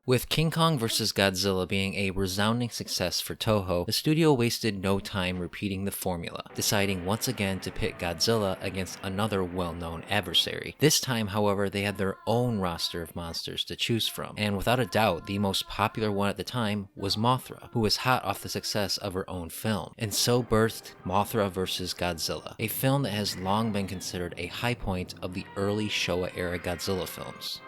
With King Kong vs. Godzilla being a resounding success for Toho, the studio wasted no time repeating the formula, deciding once again to pit Godzilla against another well-known adversary. This time, however, they had their own roster of monsters to choose from, and without a doubt, the most popular one at the time was Mothra, who was hot off the success of her own film, and so birthed Mothra vs. Godzilla, a film that has long been considered a high point of the early Showa-era Godzilla films.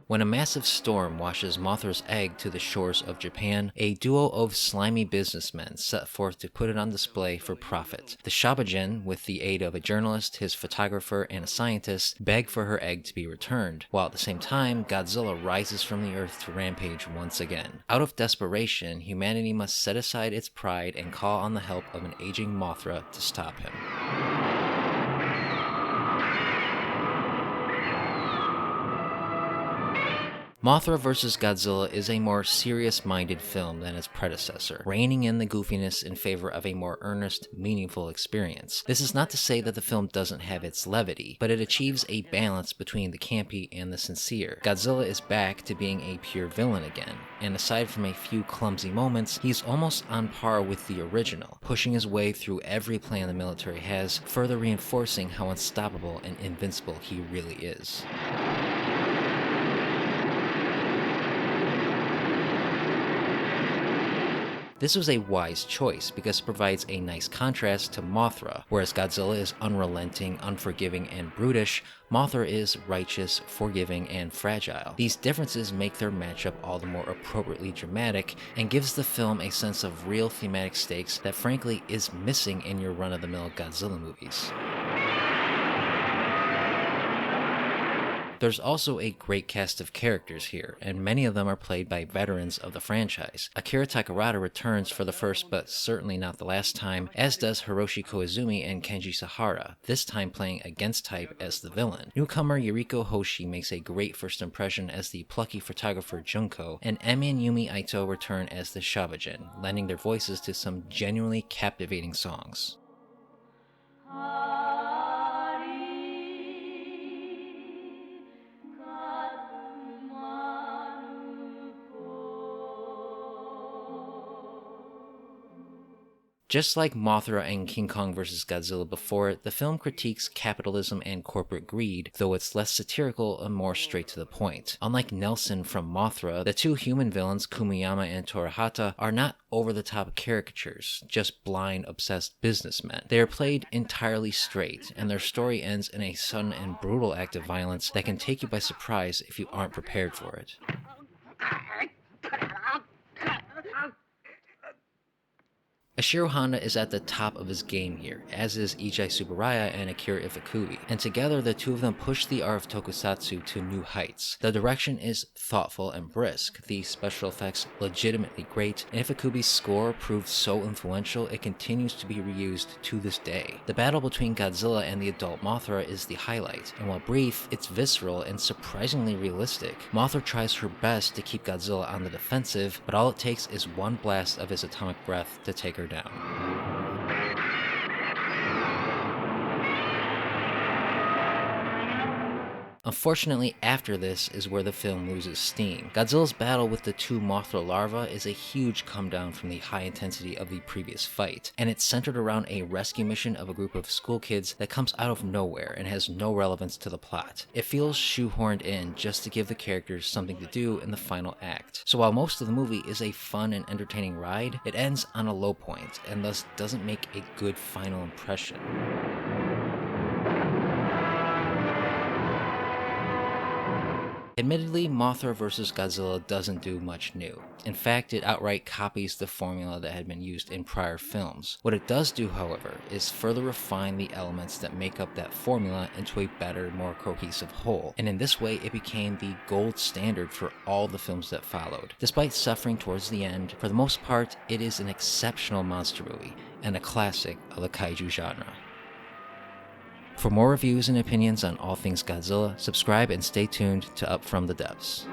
When a massive storm washes Mothra's egg to the shores of Japan, a duo of slimy businessmen set forth to put it on display for profit. The Shabagen, with the aid of a journalist, his photographer, and a scientist, beg for her egg to be returned, while at the same time, Godzilla rises from the earth to rampage once again. Out of desperation, humanity must set aside its pride and call on the help of an aging Mothra to stop him. Mothra vs. Godzilla is a more serious-minded film than its predecessor, reining in the goofiness in favor of a more earnest, meaningful experience. This is not to say that the film doesn't have its levity, but it achieves a balance between the campy and the sincere. Godzilla is back to being a pure villain again, and aside from a few clumsy moments, he's almost on par with the original, pushing his way through every plan the military has, further reinforcing how unstoppable and invincible he really is. This was a wise choice because it provides a nice contrast to Mothra. Whereas Godzilla is unrelenting, unforgiving, and brutish, Mothra is righteous, forgiving, and fragile. These differences make their matchup all the more appropriately dramatic and gives the film a sense of real thematic stakes that frankly is missing in your run-of-the-mill Godzilla movies. There's also a great cast of characters here, and many of them are played by veterans of the franchise. Akira Takarada returns for the first but certainly not the last time, as does Hiroshi Koizumi and Kenji Sahara, this time playing against type as the villain. Newcomer Yuriko Hoshi makes a great first impression as the plucky photographer Junko, and Emi and Yumi Ito return as the Shabagen, lending their voices to some genuinely captivating songs. Just like Mothra and King Kong vs. Godzilla before it, the film critiques capitalism and corporate greed, though it's less satirical and more straight to the point. Unlike Nelson from Mothra, the two human villains, Kumiyama and Torahata, are not over-the-top caricatures, just blind, obsessed businessmen. They are played entirely straight, and their story ends in a sudden and brutal act of violence that can take you by surprise if you aren't prepared for it. Ishiro Honda is at the top of his game here, as is Eiji Tsuburaya and Akira Ifukube, and together the two of them push the art of tokusatsu to new heights. The direction is thoughtful and brisk, the special effects legitimately great, and Ifukube's score proved so influential it continues to be reused to this day. The battle between Godzilla and the adult Mothra is the highlight, and while brief, it's visceral and surprisingly realistic. Mothra tries her best to keep Godzilla on the defensive, but all it takes is one blast of his atomic breath to take her down. Unfortunately, after this is where the film loses steam. Godzilla's battle with the two Mothra larvae is a huge come down from the high intensity of the previous fight, and it's centered around a rescue mission of a group of school kids that comes out of nowhere and has no relevance to the plot. It feels shoehorned in just to give the characters something to do in the final act. So while most of the movie is a fun and entertaining ride, it ends on a low point and thus doesn't make a good final impression. Admittedly, Mothra vs. Godzilla doesn't do much new. In fact, it outright copies the formula that had been used in prior films. What it does do, however, is further refine the elements that make up that formula into a better, more cohesive whole, and in this way it became the gold standard for all the films that followed. Despite suffering towards the end, for the most part, it is an exceptional monster movie, and a classic of the kaiju genre. For more reviews and opinions on all things Godzilla, subscribe and stay tuned to Up From the Depths.